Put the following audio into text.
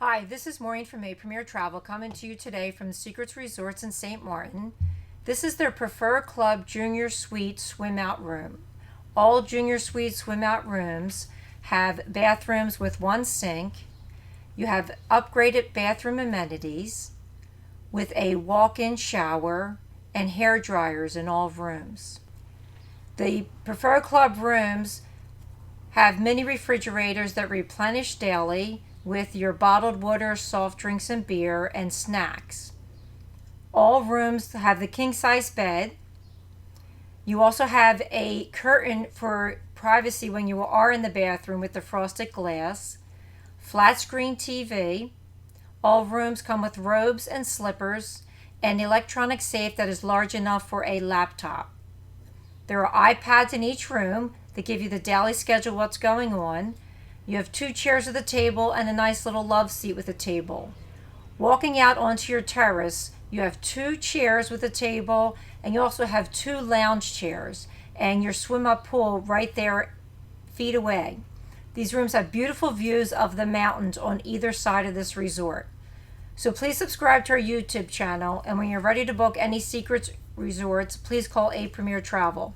Hi, this is Maureen from A Premier Travel coming to you today from the Secrets Resorts in St. Martin. This is their Preferred Club Junior Suite Swim Out Room. All Junior Suite Swim Out rooms have bathrooms with one sink. You have upgraded bathroom amenities with a walk-in shower and hair dryers in all rooms. The Preferred Club rooms have mini refrigerators that replenish daily with your bottled water, soft drinks, and beer, and snacks. All rooms have the king size bed. You also have a curtain for privacy when you are in the bathroom with the frosted glass, flat screen TV. All rooms come with robes and slippers, and electronic safe that is large enough for a laptop. There are iPads in each room that give you the daily schedule, what's going on. You have 2 chairs with a table and a nice little love seat with a table. Walking out onto your terrace, you have 2 chairs with a table, and you also have 2 lounge chairs and your swim up pool right there feet away. These rooms have beautiful views of the mountains on either side of this resort. So please subscribe to our YouTube channel, and when you're ready to book any Secrets Resorts, please call A Premier Travel.